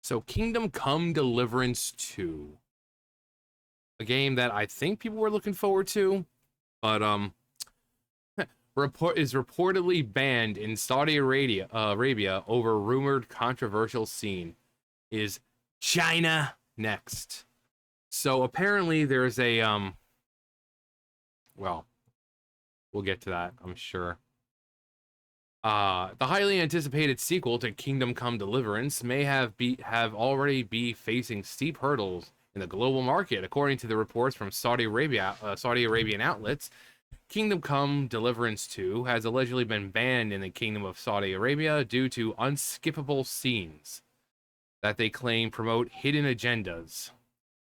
So Kingdom Come Deliverance 2, a game that I think people were looking forward to, but is reportedly banned in Saudi Arabia over rumored controversial scene. Is China next? So apparently there's a well, we'll get to that, I'm sure. The highly anticipated sequel to Kingdom Come Deliverance may have already be facing steep hurdles in the global market, according to the reports from Saudi Arabian outlets. Kingdom Come Deliverance 2 has allegedly been banned in the Kingdom of Saudi Arabia due to unskippable scenes that they claim promote hidden agendas.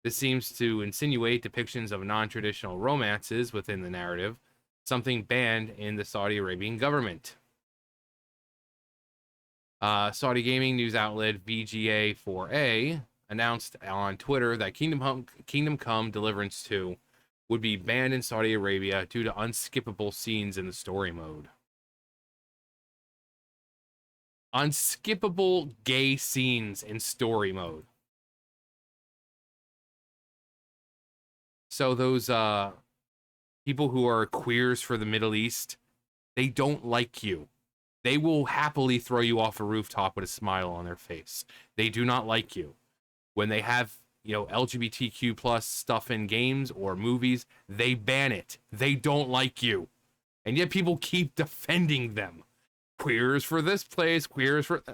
This seems to insinuate depictions of non-traditional romances within the narrative, something banned in the Saudi Arabian government. Saudi gaming news outlet VGA4A announced on Twitter that Kingdom Come Deliverance 2 would be banned in Saudi Arabia due to unskippable scenes in the story mode. Unskippable gay scenes in story mode. So those people who are queers for the Middle East, they don't like you. They will happily throw you off a rooftop with a smile on their face. They do not like you. When they have, LGBTQ plus stuff in games or movies, they ban it. They don't like you. And yet people keep defending them. Queers for this place, queers for...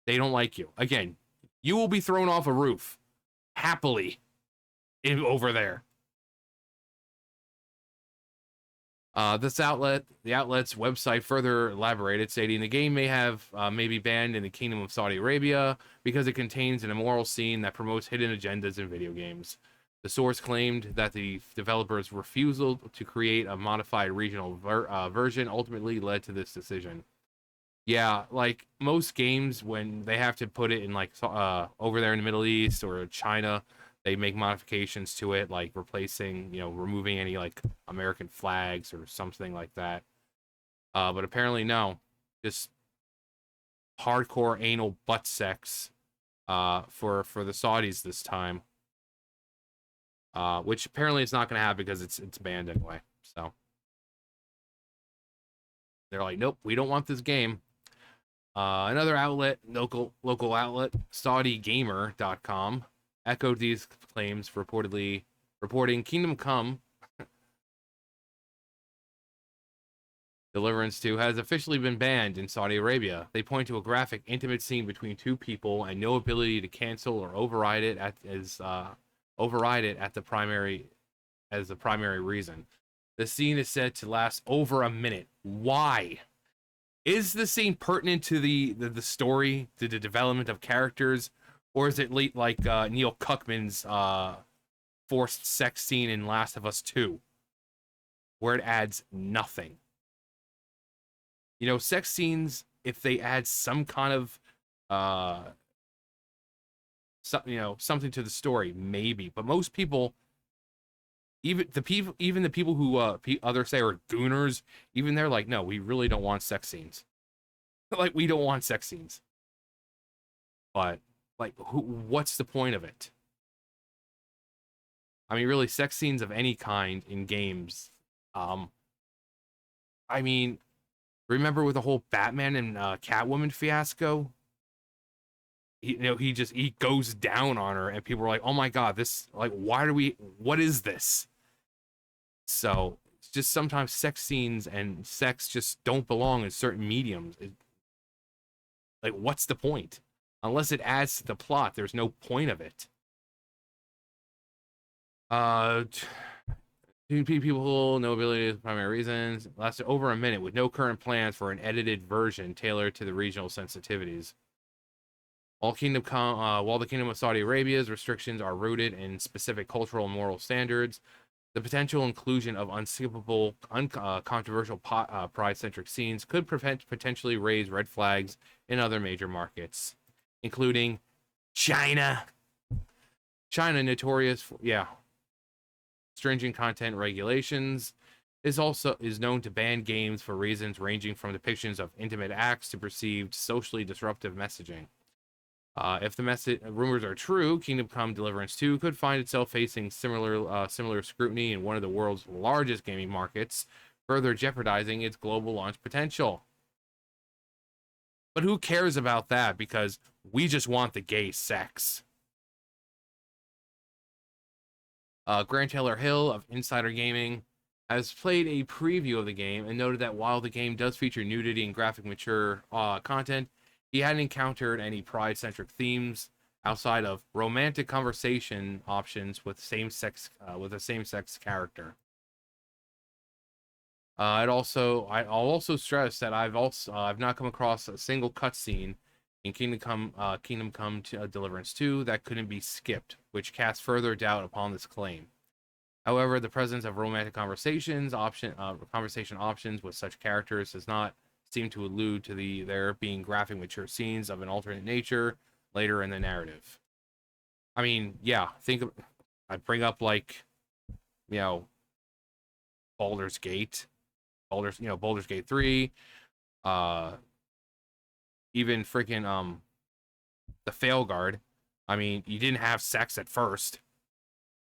They don't like you. Again, you will be thrown off a roof happily over there. The outlet's website further elaborated, stating the game may be banned in the Kingdom of Saudi Arabia because it contains an immoral scene that promotes hidden agendas in video games. The source claimed that the developers' refusal to create a modified regional version ultimately led to this decision. Yeah, like most games, when they have to put it in over there in the Middle East or China, they make modifications to it, like replacing, removing any like American flags or something like that. But apparently no, just hardcore anal butt sex for the Saudis this time. Which apparently it's not going to happen because it's banned anyway. So they're like, nope, we don't want this game. Another outlet, local outlet, SaudiGamer.com, echoed these claims, reporting Kingdom Come Deliverance 2 has officially been banned in Saudi Arabia. They point to a graphic, intimate scene between two people and no ability to cancel or override it at the primary reason. The scene is said to last over a minute. Why? Is the scene pertinent to the story, to the development of characters, or is it like Neil Cuckman's forced sex scene in Last of Us 2, where it adds nothing? Sex scenes, if they add some kind of something to the story, maybe. But most people, even the people who others say are gooners, even they're like, no, we really don't want sex scenes. Like, we don't want sex scenes. But like, what's the point of it? I mean, really, sex scenes of any kind in games. I mean, remember with the whole Batman and Catwoman fiasco? He goes down on her, and people are like, "Oh my god, this what is this?" So it's just sometimes sex scenes and sex just don't belong in certain mediums. Like, what's the point? Unless it adds to the plot, there's no point of it. Two people, no ability is the primary reasons. Lasted over a minute with no current plans for an edited version tailored to the regional sensitivities. While the Kingdom of Saudi Arabia's restrictions are rooted in specific cultural and moral standards, the potential inclusion of unskippable, controversial pride-centric scenes could potentially raise red flags in other major markets, including China. China, notorious for, stringent content regulations, is known to ban games for reasons ranging from depictions of intimate acts to perceived socially disruptive messaging. If the message rumors are true, Kingdom Come Deliverance 2 could find itself facing similar scrutiny in one of the world's largest gaming markets, further jeopardizing its global launch potential. But who cares about that? Because we just want the gay sex. Grant Taylor Hill of Insider Gaming has played a preview of the game and noted that while the game does feature nudity and graphic mature content, he hadn't encountered any pride-centric themes outside of romantic conversation options with a same-sex character. I'll also stress that I've not come across a single cutscene in Kingdom Come to, Deliverance 2 that couldn't be skipped, which casts further doubt upon this claim. However, the presence of romantic conversation options with such characters does not seem to allude to there being graphic, mature scenes of an alternate nature later in the narrative. I mean, yeah, I bring up like, you know, Baldur's Gate, Baldur's Gate 3, even freaking the Fail Guard. I mean, you didn't have sex at first.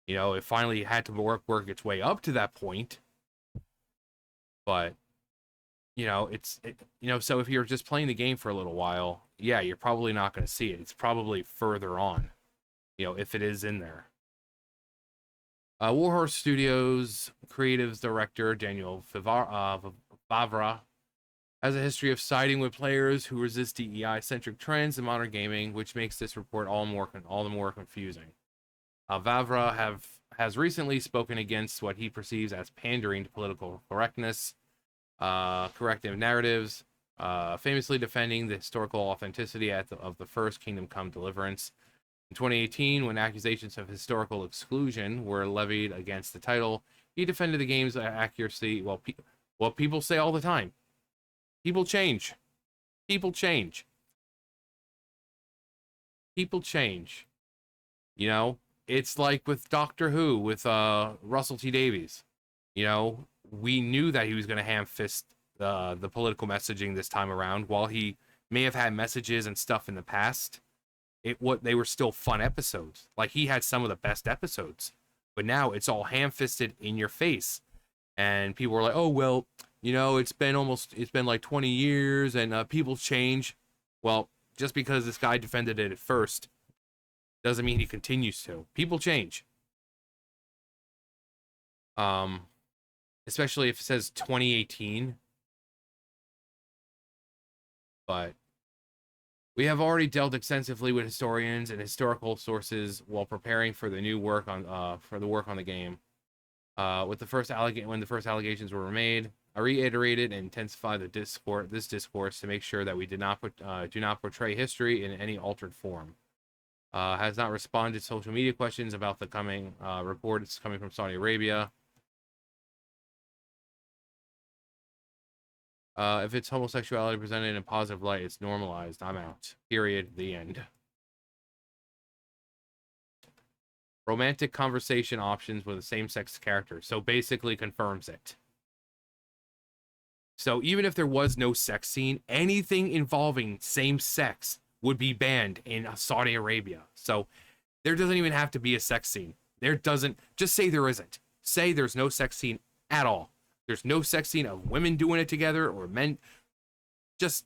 It finally had to work its way up to that point. But so if you're just playing the game for a little while, yeah, you're probably not going to see it. It's probably further on, if it is in there. Warhorse Studios creatives director Daniel Favra has a history of siding with players who resist DEI-centric trends in modern gaming, which makes this report all the more confusing. Vavra has recently spoken against what he perceives as pandering to political correctness, corrective narratives, famously defending the historical authenticity of the first Kingdom Come Deliverance. In 2018, when accusations of historical exclusion were levied against the title, he defended the game's accuracy. Well, people say all the time. People change. People change. People change. It's like with Doctor Who, with Russell T Davies. We knew that he was going to ham-fist the political messaging this time around. While he may have had messages and stuff in the past, they were still fun episodes. Like, he had some of the best episodes, but now it's all ham-fisted in your face, and people were like, "Oh well, it's been like 20 years, and people change." Well, just because this guy defended it at first doesn't mean he continues to. People change. Especially if it says 2018. But we have already dealt extensively with historians and historical sources while preparing for the work on the game. When the first allegations were made, I reiterated and intensified this discourse to make sure that we do not portray history in any altered form. Has not responded to social media questions about the coming reports coming from Saudi Arabia. If it's homosexuality presented in a positive light, it's normalized. I'm out. Period. The end. Romantic conversation options with a same-sex character. So basically confirms it. So even if there was no sex scene, anything involving same sex would be banned in Saudi Arabia. So there doesn't even have to be a sex scene. Just say there isn't. Say there's no sex scene at all. There's no sex scene of women doing it together or men. Just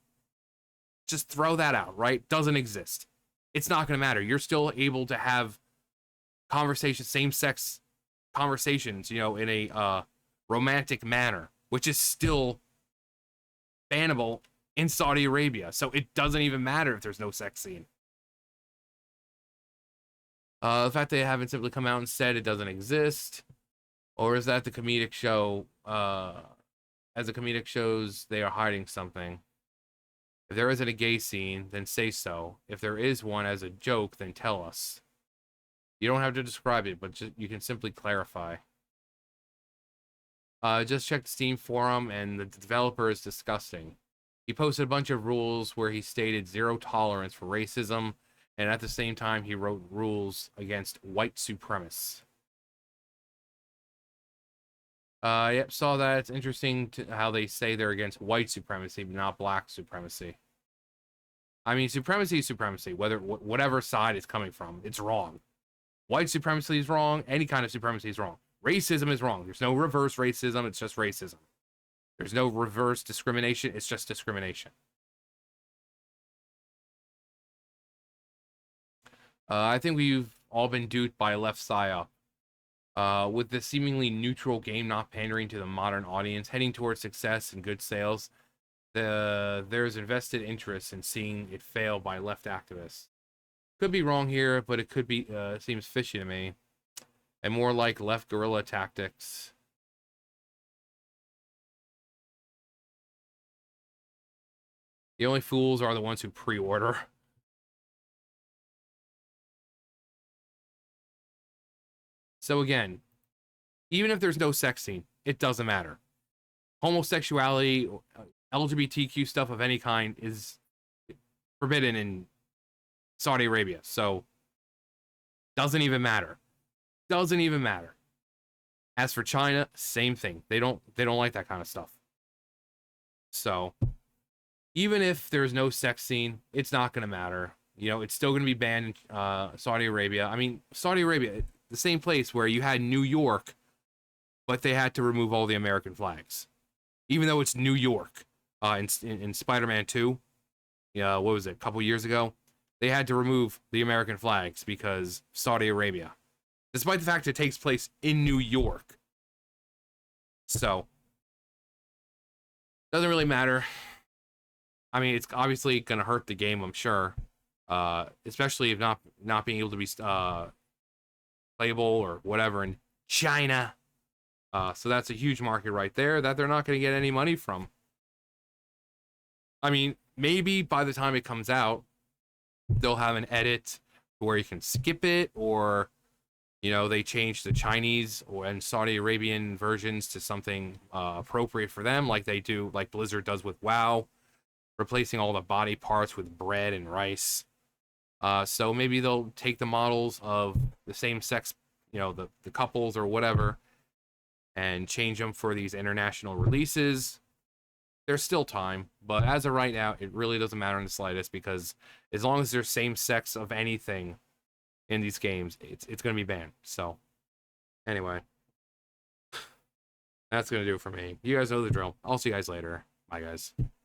throw that out, right? Doesn't exist. It's not going to matter. You're still able to have same-sex conversations, in a romantic manner, which is still bannable in Saudi Arabia. So it doesn't even matter if there's no sex scene. The fact they haven't simply come out and said it doesn't exist, or is that the comedic show? As the comedic shows, they are hiding something. If there isn't a gay scene, then say so. If there is one as a joke, then tell us. You don't have to describe it, but you can simply clarify. Just check the Steam forum, and the developer is disgusting. He posted a bunch of rules where he stated zero tolerance for racism, and at the same time, he wrote rules against white supremacists. Yep, saw that. It's interesting how they say they're against white supremacy, but not black supremacy. I mean, supremacy is supremacy, whatever side it's coming from, it's wrong. White supremacy is wrong. Any kind of supremacy is wrong. Racism is wrong. There's no reverse racism. It's just racism. There's no reverse discrimination. It's just discrimination. I think we've all been duped by left psyop. With the seemingly neutral game not pandering to the modern audience, heading towards success and good sales, there's invested interest in seeing it fail by left activists. Could be wrong here, but it could be seems fishy to me, and more like left guerrilla tactics. The only fools are the ones who pre-order. So again, even if there's no sex scene, it doesn't matter. Homosexuality, LGBTQ stuff of any kind is forbidden in Saudi Arabia. So doesn't even matter. Doesn't even matter. As for China, same thing. They don't like that kind of stuff. So even if there's no sex scene, it's not going to matter. You know, it's still going to be banned in Saudi Arabia. I mean, Saudi Arabia, the same place where you had New York, but they had to remove all the American flags. Even though it's New York. In Spider-Man 2, what was it, a couple years ago? They had to remove the American flags because Saudi Arabia. Despite the fact it takes place in New York. So, doesn't really matter. I mean, it's obviously going to hurt the game, I'm sure. Especially if not being able to be playable or whatever in China. So that's a huge market right there that they're not going to get any money from. I mean, maybe by the time it comes out, they'll have an edit where you can skip it, or, you know, they change the Chinese and Saudi Arabian versions to something appropriate for them, like they do, like Blizzard does with WoW, replacing all the body parts with bread and rice. So maybe they'll take the models of the same sex, you know, the couples or whatever, and change them for these international releases. There's still time, but as of right now, it really doesn't matter in the slightest, because as long as there's same sex of anything in these games, it's going to be banned. So, anyway, that's going to do it for me. You guys know the drill. I'll see you guys later. Bye, guys.